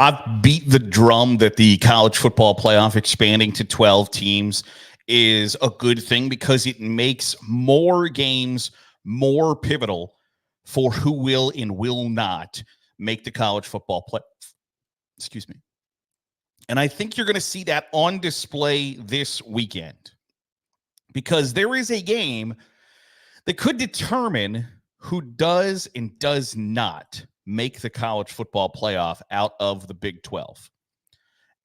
I've beat the drum that the college football playoff expanding to 12 teams is a good thing because it makes more games more pivotal for who will and will not make the college football play. Excuse me. And I think you're going to see that on display this weekend because there is a game that could determine who does and does not make the college football playoff out of the Big 12.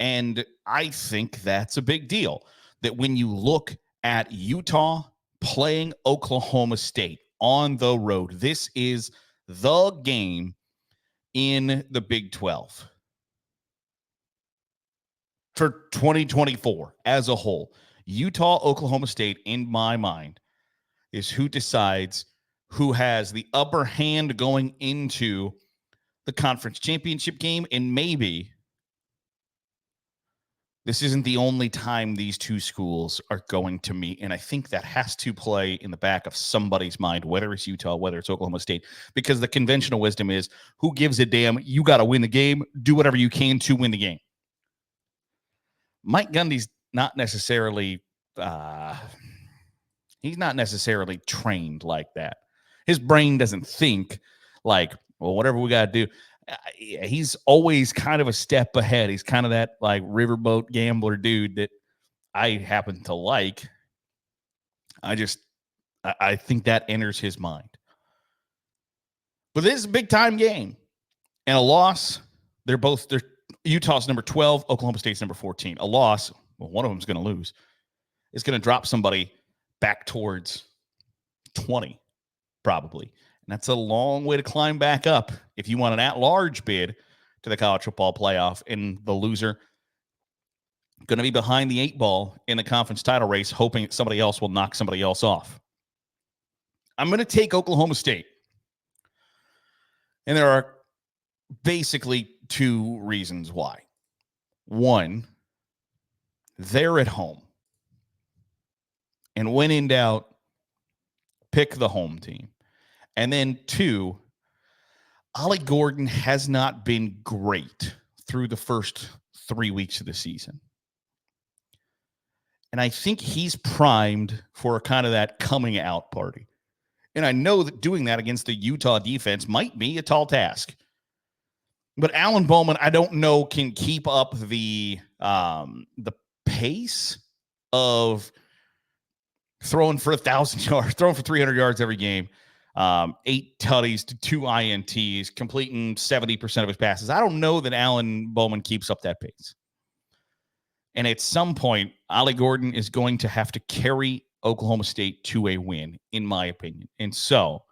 And I think that's a big deal. That when you look at Utah playing Oklahoma State on the road, this is the game in the Big 12 for 2024 as a whole. Utah, Oklahoma State, in my mind, is who decides who has the upper hand going into the conference championship game. And maybe this isn't the only time these two schools are going to meet. And I think that has to play in the back of somebody's mind, whether it's Utah, whether it's Oklahoma State, because the conventional wisdom is who gives a damn? You got to win the game. Do whatever you can to win the game. Mike Gundy's not necessarily he's not necessarily trained like that. His brain doesn't think like, well, whatever we got to do. He's always kind of a step ahead. He's kind of that like riverboat gambler dude that I happen to like. I think that enters his mind. But this is a big time game. And a loss, they're Utah's number 12, Oklahoma State's number 14. A loss, well, one of them's going to lose. It's going to drop somebody back towards 20, probably. And that's a long way to climb back up if you want an at-large bid to the college football playoff. And the loser going to be behind the 8 ball in the conference title race, hoping somebody else will knock somebody else off. I'm going to take Oklahoma State. And there are basically 2 reasons why. One, they're at home. And when in doubt, pick the home team. And then 2, Ollie Gordon has not been great through the first 3 weeks of the season. And I think he's primed for kind of that coming out party. And I know that doing that against the Utah defense might be a tall task. But Alan Bowman, I don't know, can keep up the pace of throwing for 1,000 yards, throwing for 300 yards every game. 8 tutties to 2 INTs, completing 70% of his passes. I don't know that Alan Bowman keeps up that pace. And at some point, Ollie Gordon is going to have to carry Oklahoma State to a win, in my opinion. And so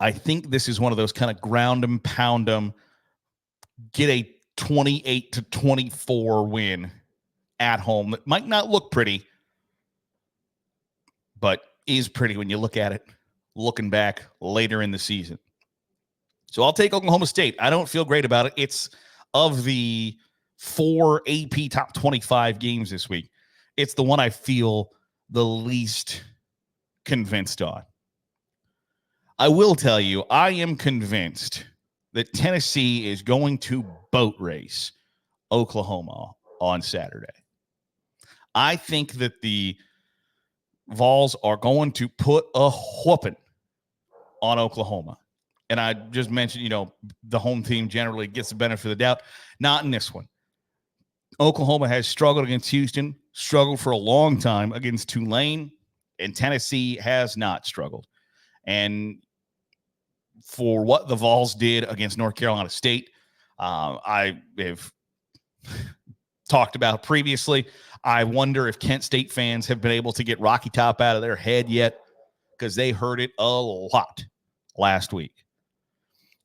I think this is one of those kind of ground and pound them, get a 28-24 win at home that might not look pretty, but is pretty when you look at it, looking back later in the season. So I'll take Oklahoma State. I don't feel great about it. It's of the 4 AP top 25 games this week, it's the one I feel the least convinced on. I will tell you, I am convinced that Tennessee is going to boat race Oklahoma on Saturday. I think that the Vols are going to put a whooping on Oklahoma. And I just mentioned, the home team generally gets the benefit of the doubt. Not in this one. Oklahoma has struggled against Houston, struggled for a long time against Tulane, and Tennessee has not struggled. And for what the Vols did against North Carolina State, I have talked about previously. I wonder if Kent State fans have been able to get Rocky Top out of their head yet, because they heard it a lot last week.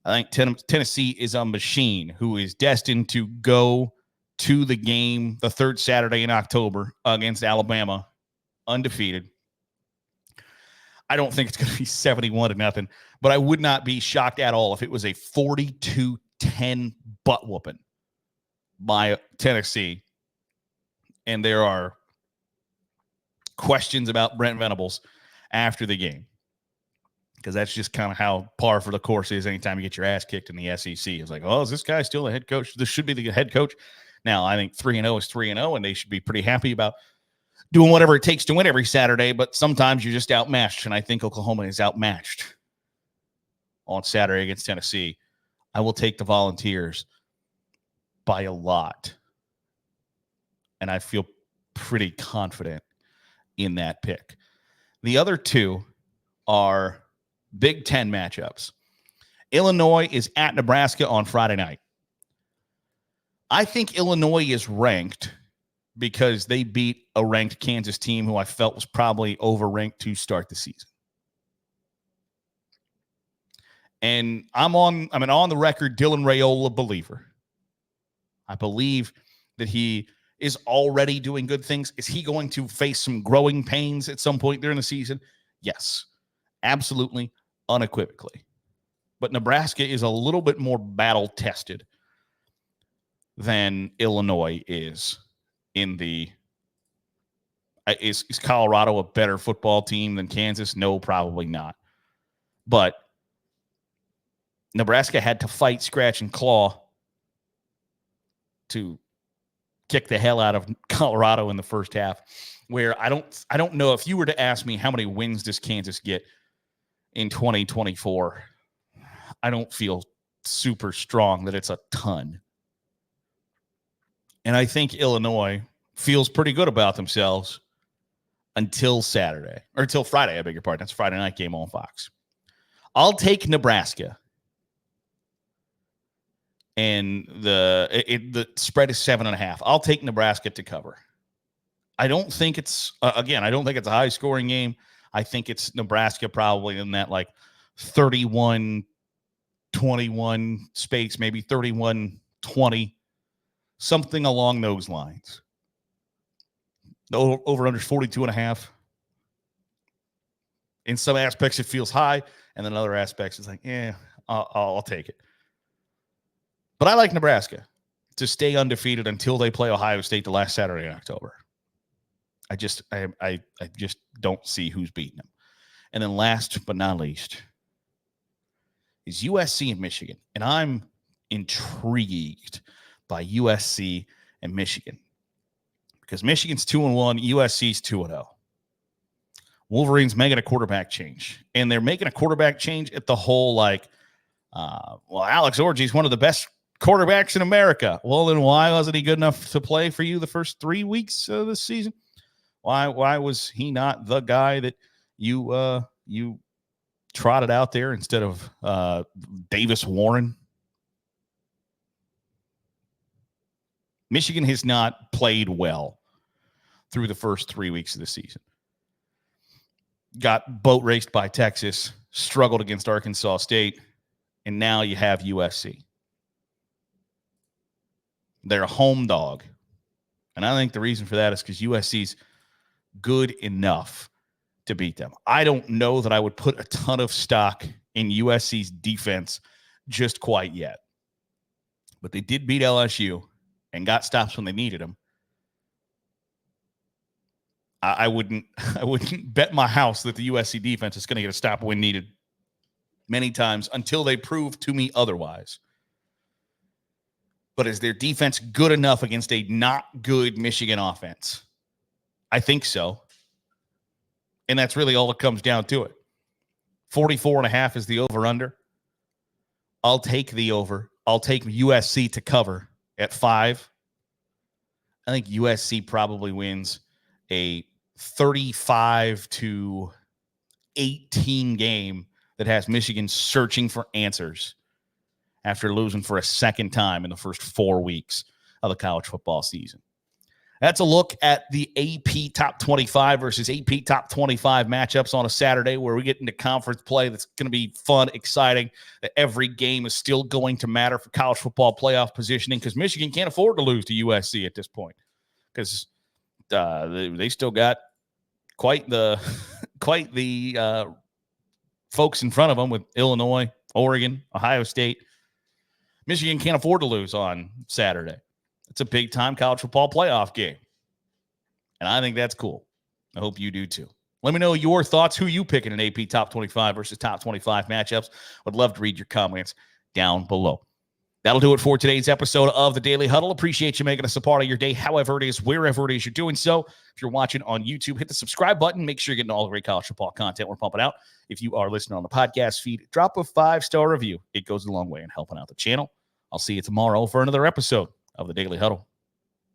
I think Tennessee is a machine who is destined to go to the game the 3rd Saturday in October against Alabama undefeated. I don't think it's going to be 71-0, but I would not be shocked at all if it was a 42-10 butt whooping by Tennessee. And there are questions about Brent Venables after the game. because that's just kind of how par for the course is anytime you get your ass kicked in the SEC. It's like, oh, is this guy still the head coach? This should be the head coach. Now, I think 3-0 is 3-0, and they should be pretty happy about doing whatever it takes to win every Saturday, but sometimes you're just outmatched, and I think Oklahoma is outmatched on Saturday against Tennessee. I will take the Volunteers by a lot, and I feel pretty confident in that pick. The other two are Big Ten matchups. Illinois is at Nebraska on Friday night. I think Illinois is ranked because they beat a ranked Kansas team who I felt was probably overranked to start the season. And I'm an on the record Dylan Raiola believer. I believe that he is already doing good things. Is he going to face some growing pains at some point during the season? Yes, absolutely, unequivocally. But Nebraska is a little bit more battle-tested than Illinois is in the is Colorado a better football team than Kansas? No, probably not. But Nebraska had to fight, scratch, and claw to kick the hell out of Colorado in the first half, where I don't know if you were to ask me how many wins does Kansas get in 2024, I don't feel super strong that it's a ton. And I think Illinois feels pretty good about themselves until Saturday, or until Friday, I beg your pardon. That's a Friday night game on Fox. I'll take Nebraska. And the spread is 7.5. I'll take Nebraska to cover. I don't think it's I don't think it's a high scoring game. I think it's Nebraska probably in that like 31-21 space, maybe 31-20, something along those lines. The over under 42.5. In some aspects, it feels high, and then other aspects, it's like, I'll take it. But I like Nebraska to stay undefeated until they play Ohio State the last Saturday in October. I just don't see who's beating them. And then last but not least is USC and Michigan. And I'm intrigued by USC and Michigan because Michigan's 2-1, USC's 2-0. Wolverines making a quarterback change. And they're making a quarterback change at the whole Alex Orji's one of the best quarterbacks in America. Well, then why wasn't he good enough to play for you the first 3 weeks of this season? Why was he not the guy that you trotted out there instead of Davis Warren? Michigan has not played well through the first 3 weeks of the season. Got boat raced by Texas, struggled against Arkansas State, and now you have USC. They're a home dog. And I think the reason for that is because USC's good enough to beat them. I don't know that I would put a ton of stock in USC's defense just quite yet. But they did beat LSU and got stops when they needed them. I wouldn't bet my house that the USC defense is going to get a stop when needed many times until they prove to me otherwise. But is their defense good enough against a not good Michigan offense? I think so. And that's really all it comes down to it. 44.5 is the over-under. I'll take the over. I'll take USC to cover at 5. I think USC probably wins a 35-18 game that has Michigan searching for answers after losing for a second time in the first 4 weeks of the college football season. That's a look at the AP Top 25 versus AP Top 25 matchups on a Saturday where we get into conference play. That's going to be fun, exciting. That every game is still going to matter for college football playoff positioning because Michigan can't afford to lose to USC at this point because they still got quite the folks in front of them with Illinois, Oregon, Ohio State. Michigan can't afford to lose on Saturday. It's a big-time college football playoff game. And I think that's cool. I hope you do too. Let me know your thoughts, who you pick in an AP top 25 versus top 25 matchups. Would love to read your comments down below. That'll do it for today's episode of the Daily Huddle. Appreciate you making us a part of your day, however it is, wherever it is you're doing so. If you're watching on YouTube, hit the subscribe button. Make sure you're getting all the great college football content we're pumping out. If you are listening on the podcast feed, drop a 5-star review. It goes a long way in helping out the channel. I'll see you tomorrow for another episode of the Daily Huddle.